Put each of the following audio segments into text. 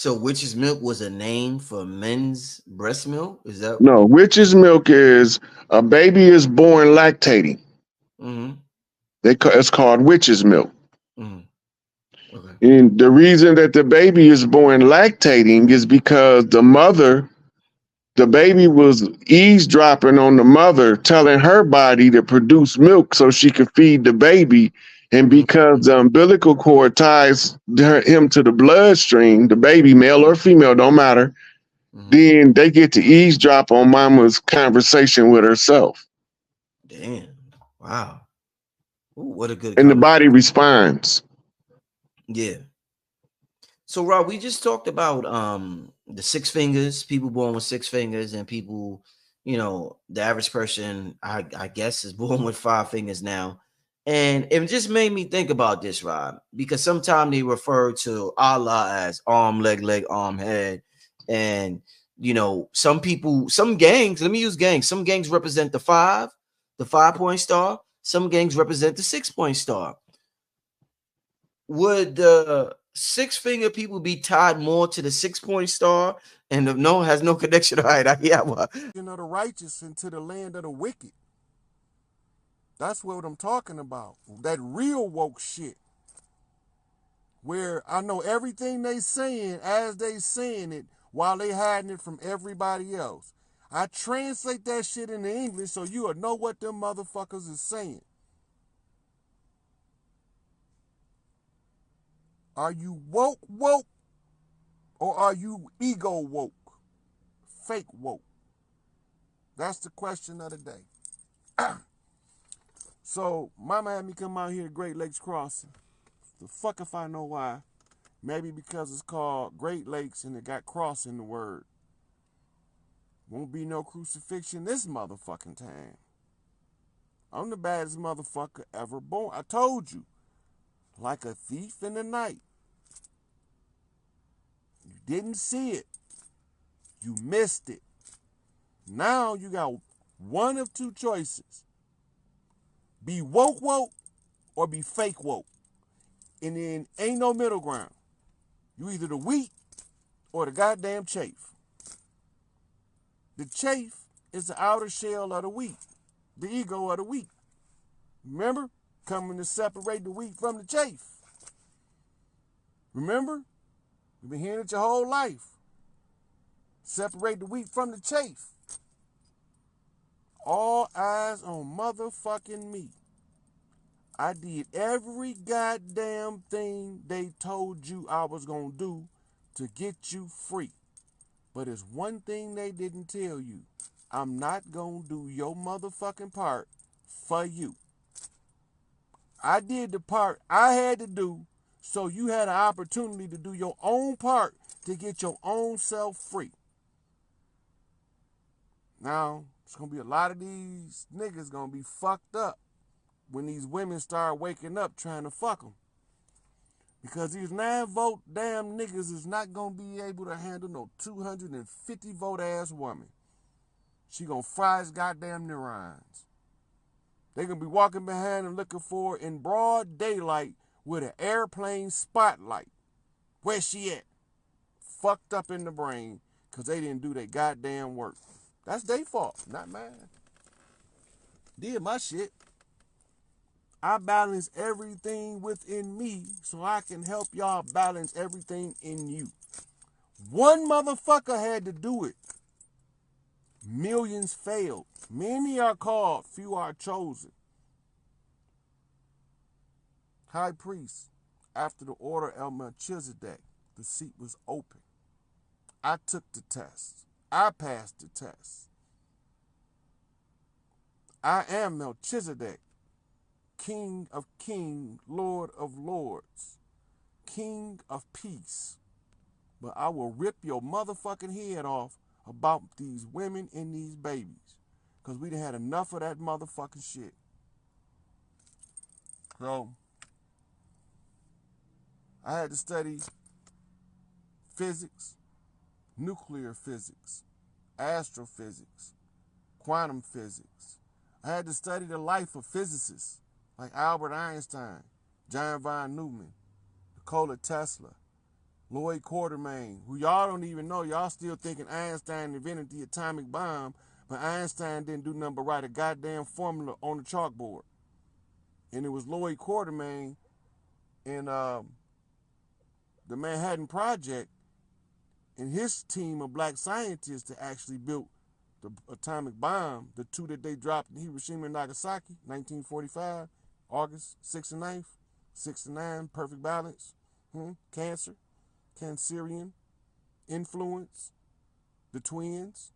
So witch's milk was a name for men's breast milk? Is that? No, witch's milk is a baby is born lactating. Mm-hmm. It's called witch's milk. Mm-hmm. Okay. And the reason that the baby is born lactating is because the baby was eavesdropping on the mother, telling her body to produce milk so she could feed the baby. And because Mm-hmm. the umbilical cord ties him to the bloodstream, the baby, male or female, don't matter, Mm-hmm. then they get to eavesdrop on mama's conversation with herself. Damn. Wow. Ooh, what a good And the body conversation. responds. Yeah. So Rob, we just talked about the six fingers, people born with six fingers, and people, the average person, I guess, is born with five fingers now. And it just made me think about this, Rob, because sometimes they refer to Allah as arm, leg, arm, head. And some people, some gangs, let me use gangs, some gangs represent the 5 point star, some gangs represent the 6 point star. Would the six finger people be tied more to the 6 point star and the no has no connection? All right, yeah, well, Of the righteous into the land of the wicked. That's what I'm talking about. That real woke shit. Where I know everything they saying as they saying it while they hiding it from everybody else. I translate that shit into English so you'll know what them motherfuckers is saying. Are you woke, or are you ego woke? Fake woke? That's the question of the day. So, mama had me come out here to Great Lakes Crossing. The fuck if I know why. Maybe because it's called Great Lakes and it got cross in the word. Won't be no crucifixion this motherfucking time. I'm the baddest motherfucker ever born. I told you. Like a thief in the night. You didn't see it. You missed it. Now you got one of two choices. Be woke or be fake woke. And then ain't no middle ground. You either the wheat or the goddamn chaff. The chaff is the outer shell of the wheat. The ego of the wheat. Remember? Coming to separate the wheat from the chaff. Remember? You've been hearing it your whole life. Separate the wheat from the chaff. All eyes on motherfucking me. I did every goddamn thing they told you I was gonna do to get you free. But it's one thing they didn't tell you. I'm not gonna do your motherfucking part for you. I did the part I had to do so you had an opportunity to do your own part to get your own self free. Now, it's gonna be a lot of these niggas gonna be fucked up when these women start waking up trying to fuck them. Because these 9-vote damn niggas is not gonna be able to handle no 250-vote ass woman. She gonna fry his goddamn neurons. They gonna be walking behind and looking for her in broad daylight with an airplane spotlight. Where she at? Fucked up in the brain because they didn't do their goddamn work. That's their fault, not mine. Did my shit. I balance everything within me so I can help y'all balance everything in you. One motherfucker had to do it. Millions failed. Many are called, few are chosen. High priest, after the order of Melchizedek, the seat was open. I took the test. I passed the test. I am Melchizedek, King of kings, Lord of lords, King of peace. But I will rip your motherfucking head off about these women and these babies. Because we done had enough of that motherfucking shit. So, I had to study physics, nuclear physics, astrophysics, quantum physics. I had to study the life of physicists like Albert Einstein, John von Neumann, Nikola Tesla, Lloyd Quartermain, who y'all don't even know. Y'all still thinking Einstein invented the atomic bomb, but Einstein didn't do nothing but write a goddamn formula on the chalkboard. And it was Lloyd Quartermain and the Manhattan Project and his team of black scientists that actually built the atomic bomb, the two that they dropped in Hiroshima and Nagasaki, 1945, August 6th and 9th, 6 to 9, perfect balance, Cancer, Cancerian, influence, the twins,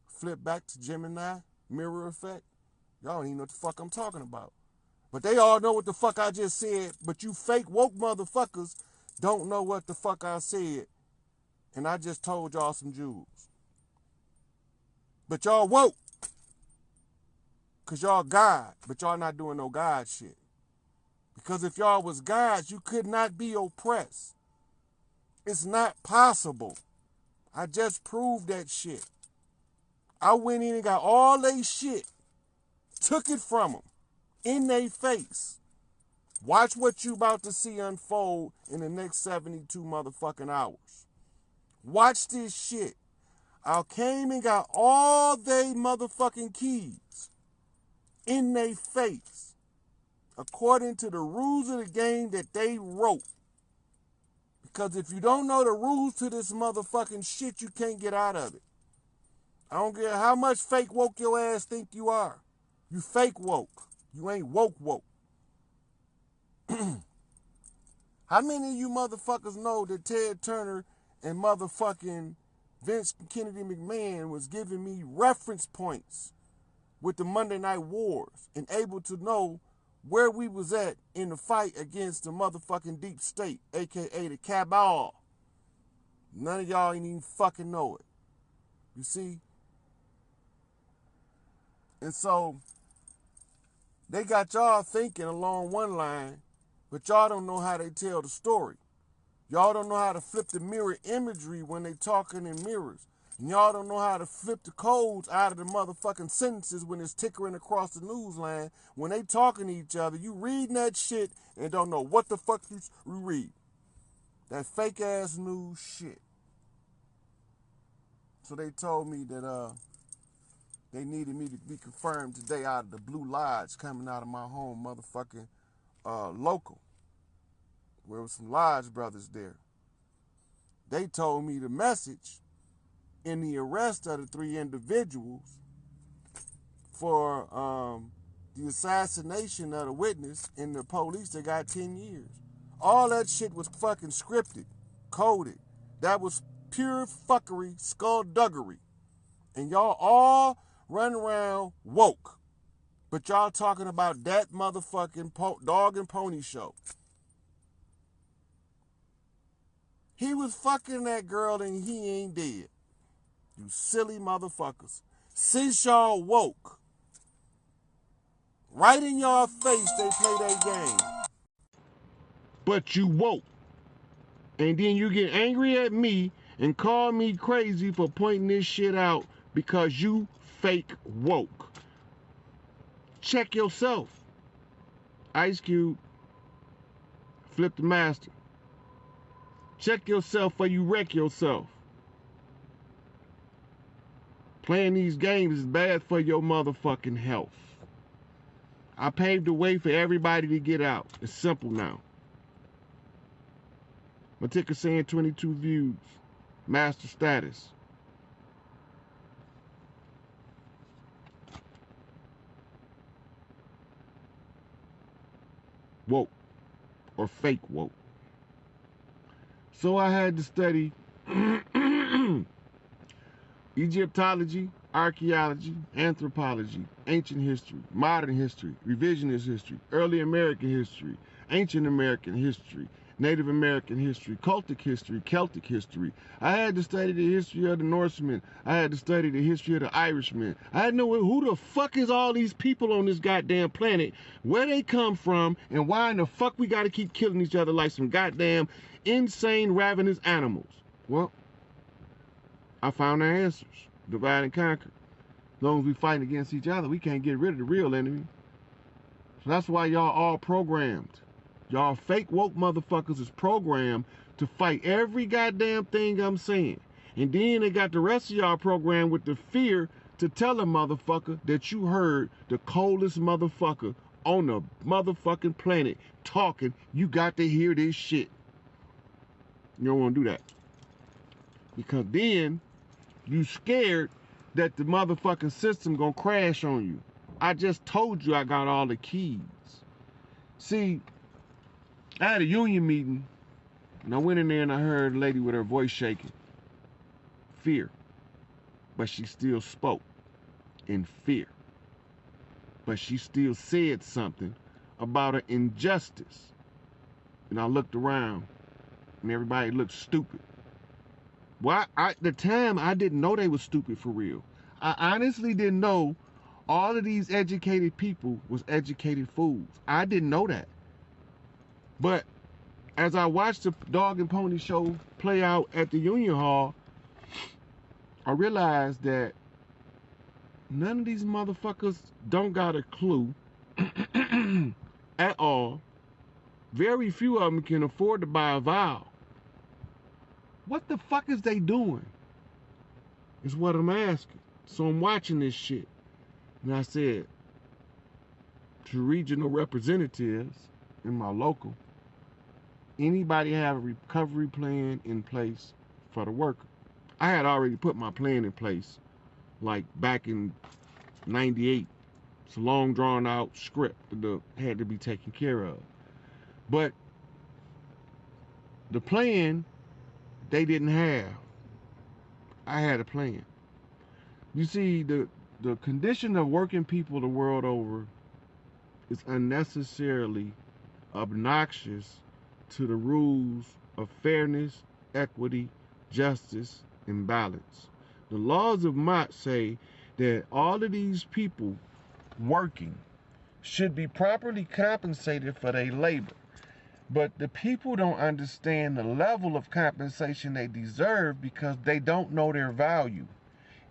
flip back to Gemini, mirror effect. Y'all don't even know what the fuck I'm talking about. But they all know what the fuck I just said, but you fake woke motherfuckers don't know what the fuck I said. And I just told y'all some jewels. But y'all woke. Because y'all God, but y'all not doing no God shit. Because if y'all was gods, you could not be oppressed. It's not possible. I just proved that shit. I went in and got all they shit, took it from them, in their face. Watch what you about to see unfold in the next 72 motherfucking hours. Watch this shit. I came and got all they motherfucking keys in their face, according to the rules of the game that they wrote. Because if you don't know the rules to this motherfucking shit, you can't get out of it. I don't care how much fake woke your ass think you are. You fake woke. You ain't woke. How many of you motherfuckers know that Ted Turner and motherfucking Vince Kennedy McMahon was giving me reference points with the Monday Night Wars and able to know where we was at in the fight against the motherfucking deep state, aka the cabal? None of y'all ain't even fucking know it. You see? And so they got y'all thinking along one line, but y'all don't know how they tell the story. Y'all don't know how to flip the mirror imagery when they talking in mirrors. And y'all don't know how to flip the codes out of the motherfucking sentences when it's tickering across the news line. When they talking to each other, you reading that shit and don't know what the fuck you read. That fake ass news shit. So they told me that they needed me to be confirmed today out of the Blue Lodge coming out of my home motherfucking local. There was some Lodge brothers there. They told me the message in the arrest of the 3 individuals for the assassination of the witness and the police that got 10 years. All that shit was fucking scripted, coded. That was pure fuckery, skullduggery. And y'all all run around woke. But y'all talking about that motherfucking dog and pony show. He was fucking that girl and he ain't dead. You silly motherfuckers. Since y'all woke, right in y'all face they play that game. But you woke. And then you get angry at me and call me crazy for pointing this shit out because you fake woke. Check yourself. Ice Cube. Flip the master. Check yourself or you wreck yourself. Playing these games is bad for your motherfucking health. I paved the way for everybody to get out. It's simple now. My ticker saying 22 views. Master status. Woke. Or fake woke. So I had to study Egyptology, archaeology, anthropology, ancient history, modern history, revisionist history, early American history, ancient American history, Native American history, cultic history, Celtic history. I had to study the history of the Norsemen. I had to study the history of the Irishmen. I had to know who the fuck is all these people on this goddamn planet, where they come from, and why in the fuck we gotta keep killing each other like some goddamn insane, ravenous animals. Well, I found the answers. Divide and conquer. As long as we fight against each other, we can't get rid of the real enemy. So that's why y'all all programmed. Y'all fake woke motherfuckers is programmed to fight every goddamn thing I'm saying. And then they got the rest of y'all programmed with the fear to tell a motherfucker that you heard the coldest motherfucker on the motherfucking planet talking. You got to hear this shit. You don't want to do that. Because then you scared that the motherfucking system gonna crash on you. I just told you I got all the keys. See, I had a union meeting, and I went in there and I heard a lady with her voice shaking. Fear. But she still spoke in fear. But she still said something about an injustice. And I looked around, and everybody looked stupid. Well, at the time, I didn't know they were stupid for real. I honestly didn't know all of these educated people was educated fools. I didn't know that. But as I watched the dog and pony show play out at the Union Hall, I realized that none of these motherfuckers don't got a clue at all. Very few of them can afford to buy a vial. What the fuck is they doing? Is what I'm asking. So I'm watching this shit. And I said to regional representatives in my local, anybody have a recovery plan in place for the worker? I had already put my plan in place like back in 98. It's a long drawn out script that had to be taken care of. But the plan they didn't have. I had a plan. You see, the condition of working people the world over is unnecessarily obnoxious to the rules of fairness, equity, justice, and balance. The laws of Mott say that all of these people working should be properly compensated for their labor. But the people don't understand the level of compensation they deserve because they don't know their value.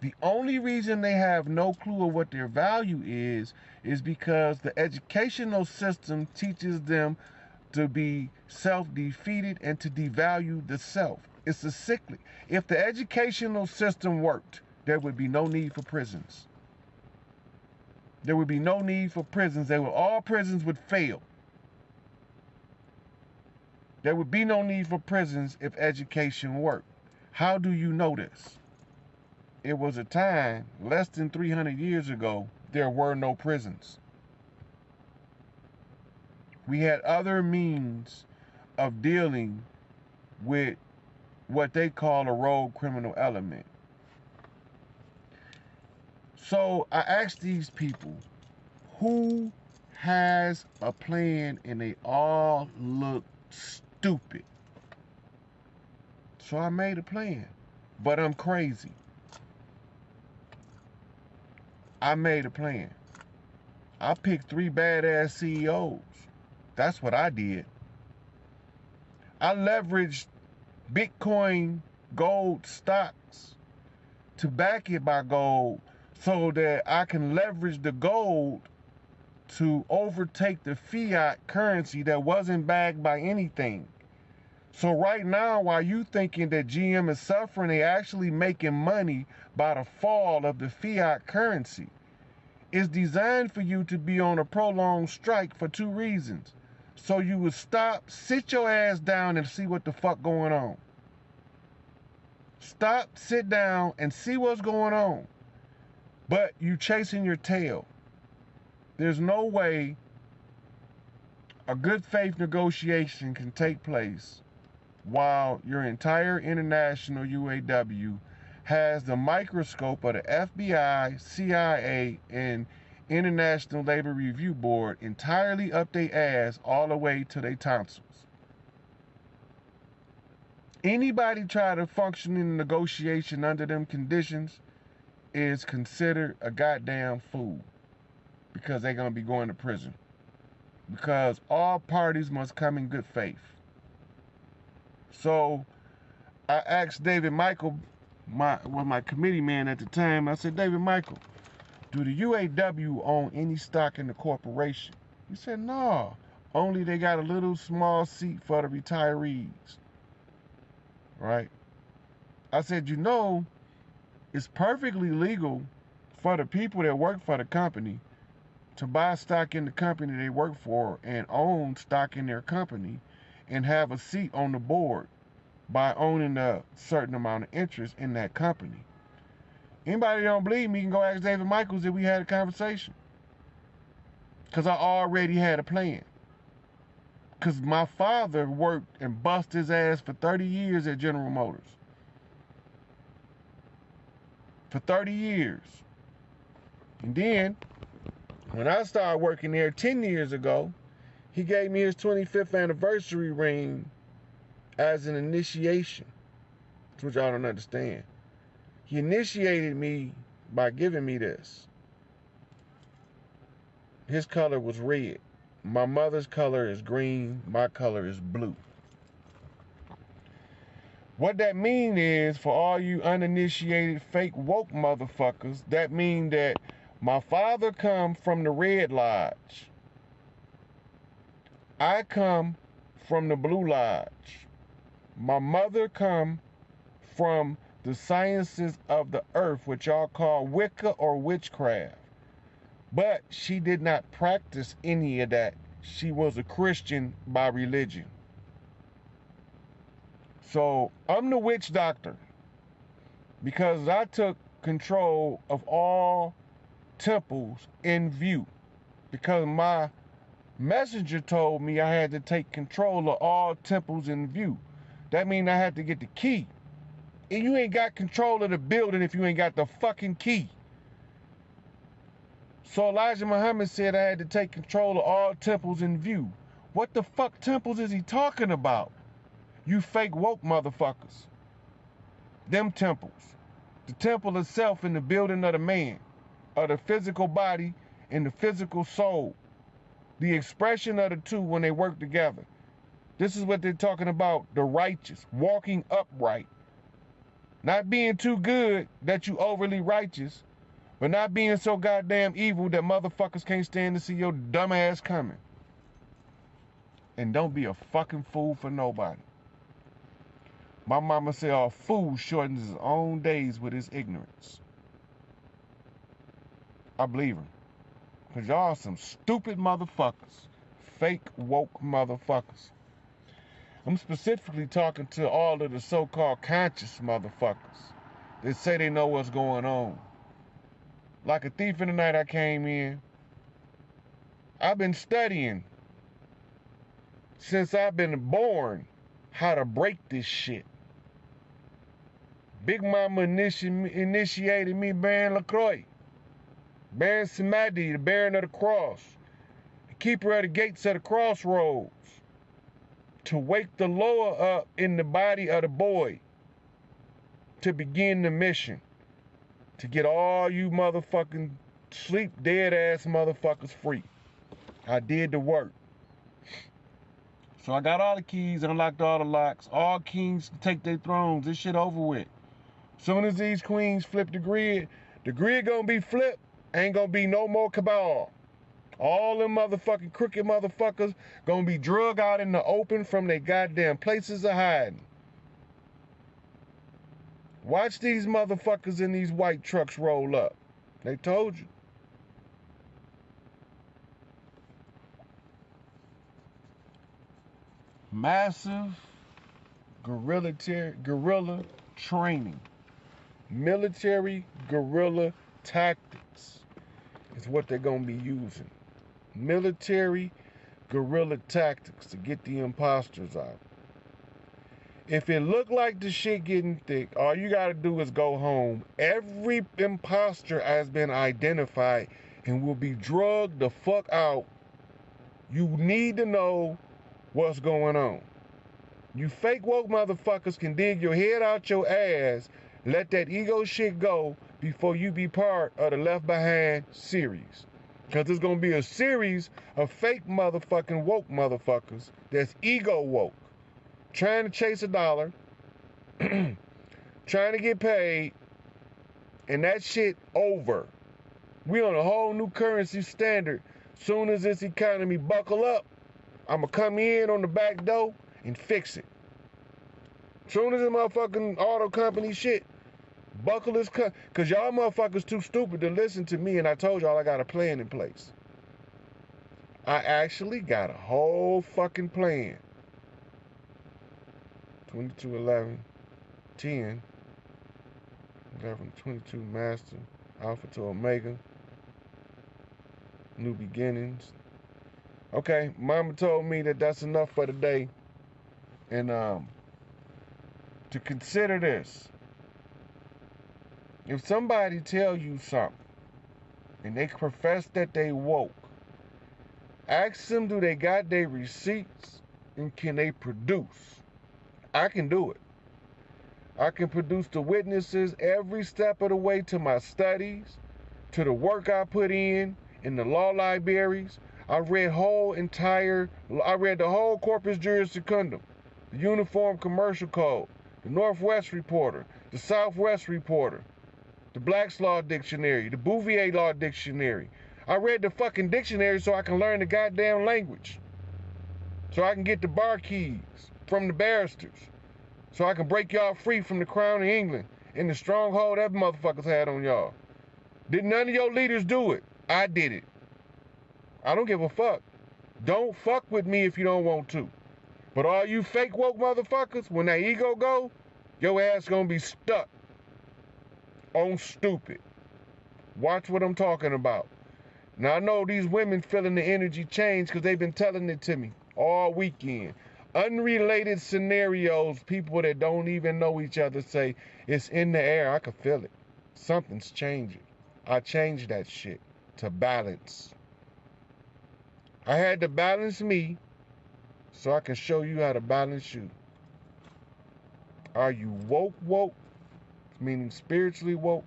The only reason they have no clue of what their value is because the educational system teaches them to be self-defeated and to devalue the self. It's a sickly. If the educational system worked, there would be no need for prisons. There would be no need for prisons. All prisons would fail. There would be no need for prisons if education worked. How do you know this? It was a time, less than 300 years ago, there were no prisons. We had other means of dealing with what they call a rogue criminal element. So I asked these people, who has a plan, and they all look stupid. So I made a plan, but I'm crazy. I made a plan. I picked 3 badass CEOs. That's what I did. I leveraged Bitcoin gold stocks to back it by gold so that I can leverage the gold to overtake the fiat currency that wasn't backed by anything. So right now, while you thinking that GM is suffering, they actually making money by the fall of the fiat currency. It's designed for you to be on a prolonged strike for 2 reasons. So you would stop, sit your ass down and see what the fuck going on. Stop, sit down and see what's going on. But you chasing your tail. There's no way a good faith negotiation can take place while your entire international UAW has the microscope of the FBI, CIA, and International Labor Review Board entirely up their ass all the way to their tonsils. Anybody try to function in negotiation under them conditions is considered a goddamn fool because they're going to be going to prison. Because all parties must come in good faith. So I asked David Michael, my committee man at the time, I said, David Michael, do the UAW own any stock in the corporation? He said, no, only they got a little small seat for the retirees. right? I said, you know, it's perfectly legal for the people that work for the company to buy stock in the company they work for and own stock in their company and have a seat on the board by owning a certain amount of interest in that company. Anybody that don't believe me can go ask David Michaels if we had a conversation. Because I already had a plan. Because my father worked and bust his ass for 30 years at General Motors. For 30 years. And then, when I started working there 10 years ago, he gave me his 25th anniversary ring as an initiation. That's what y'all don't understand. He initiated me by giving me this. His color was red. My mother's color is green. My color is blue. What that mean is, for all you uninitiated fake woke motherfuckers, that mean that my father come from the Red Lodge. I come from the Blue Lodge. My mother come from the sciences of the earth, which y'all call Wicca or witchcraft. But she did not practice any of that. She was a Christian by religion. So I'm the witch doctor because I took control of all temples in view. Because my messenger told me I had to take control of all temples in view. That means I had to get the key. And you ain't got control of the building if you ain't got the fucking key. So Elijah Muhammad said I had to take control of all temples in view. What the fuck temples is he talking about? You fake woke motherfuckers. Them temples. The temple itself in the building of the man, of the physical body and the physical soul. The expression of the two when they work together. This is what they're talking about, the righteous, walking upright. Not being too good that you overly righteous, but not being so goddamn evil that motherfuckers can't stand to see your dumb ass coming. And don't be a fucking fool for nobody. My mama said a fool shortens his own days with his ignorance. I believe her. Because y'all some stupid motherfuckers. Fake woke motherfuckers. I'm specifically talking to all of the so-called conscious motherfuckers that say they know what's going on. Like a thief in the night I came in. I've been studying since I've been born how to break this shit. Big Mama initiated me Baron LaCroix. Baron Samadi, the Baron of the Cross. The keeper of the gates of the crossroads. To wake the lower up in the body of the boy. To begin the mission. To get all you motherfucking sleep dead ass motherfuckers free. I did the work. So I got all the keys, unlocked all the locks. All kings take their thrones. This shit over with. Soon as these queens flip the grid gonna be flipped. Ain't gonna be no more cabal. All them motherfucking crooked motherfuckers gonna be drug out in the open from their goddamn places of hiding. Watch these motherfuckers in these white trucks roll up. They told you. Massive guerrilla training. Military guerrilla tactics is what they're going to be using. Military guerrilla tactics to get the imposters out. If it look like the shit getting thick, all you got to do is go home. Every imposter has been identified and will be drugged the fuck out. You need to know what's going on. You fake woke motherfuckers can dig your head out your ass, let that ego shit go before you be part of the Left Behind series. Because there's going to be a series of fake motherfucking woke motherfuckers that's ego woke. Trying to chase a dollar, trying to get paid, and that shit over. We on a whole new currency standard. Soon as this economy buckle up, I'ma come in on the back door and fix it. Soon as the motherfucking auto company shit buckle is cut, cause y'all motherfuckers too stupid to listen to me, and I told y'all I got a plan in place. I actually got a whole fucking plan. 22, 11, 10, 11, 22 master, alpha to omega, new beginnings. Okay, mama told me that that's enough for today. And to consider this. If somebody tell you something and they profess that they woke, ask them, do they got their receipts and can they produce? I can do it. I can produce the witnesses every step of the way to my studies, to the work I put in the law libraries. I read the whole Corpus Juris Secundum, the Uniform Commercial Code, the Northwest Reporter, the Southwest Reporter, the Black's Law Dictionary, the Bouvier Law Dictionary. I read the fucking dictionary so I can learn the goddamn language. So I can get the bar keys from the barristers. So I can break y'all free from the Crown of England and the stronghold that motherfuckers had on y'all. Did none of your leaders do it? I did it. I don't give a fuck. Don't fuck with me if you don't want to. But all you fake woke motherfuckers, when that ego go, your ass gonna be stuck on stupid. Watch what I'm talking about. Now I know these women feeling the energy change because they've been telling it to me all weekend. Unrelated scenarios, people that don't even know each other say, it's in the air, I can feel it. Something's changing. I changed that shit to balance. I had to balance me so I can show you how to balance you. Are you woke, meaning spiritually woke,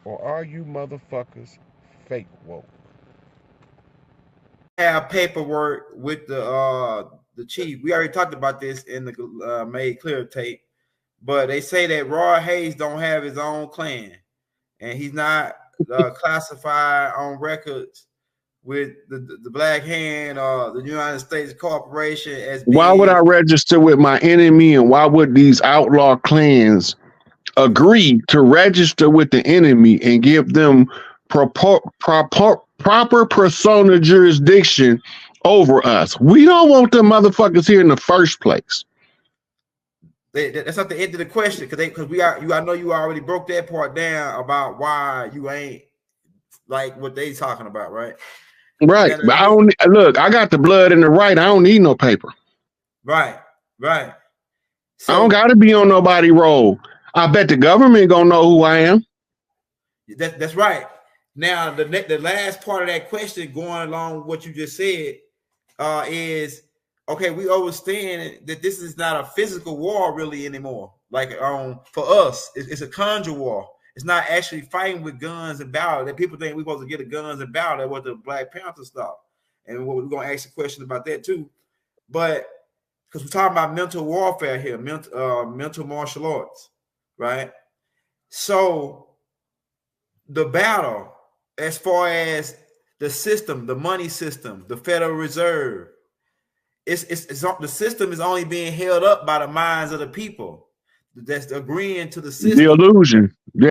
or are you motherfuckers fake woke? Have paperwork with the chief. We already talked about this in the Made Clear tape, but they say that Roy Hayes don't have his own clan, and he's not classified on records with the Black Hand or the United States Corporation as being. Why would I register with my enemy, and why would these outlaw clans agree to register with the enemy and give them proper persona jurisdiction over us? We don't want them motherfuckers here in the first place. That's not the end of the question, because I know you already broke that part down about why you ain't like what they talking about, right? Right. But I don't look, I got the blood in the right. I don't need no paper. Right. So, I don't gotta be on nobody roll. I bet the government gonna know who I am. That's right. Now the last part of that question, going along with what you just said, is okay. We understand that this is not a physical war really anymore. Like for us, it's a conjure war. It's not actually fighting with guns and battle. That people think we're supposed to get the guns and battle. That what the Black Panther stuff. And we're gonna ask a question about that too. But because we're talking about mental warfare here, mental martial arts, right? So the battle, as far as the system, the money system, the Federal Reserve, it's the system is only being held up by the minds of the people that's agreeing to the system. The illusion. Yeah.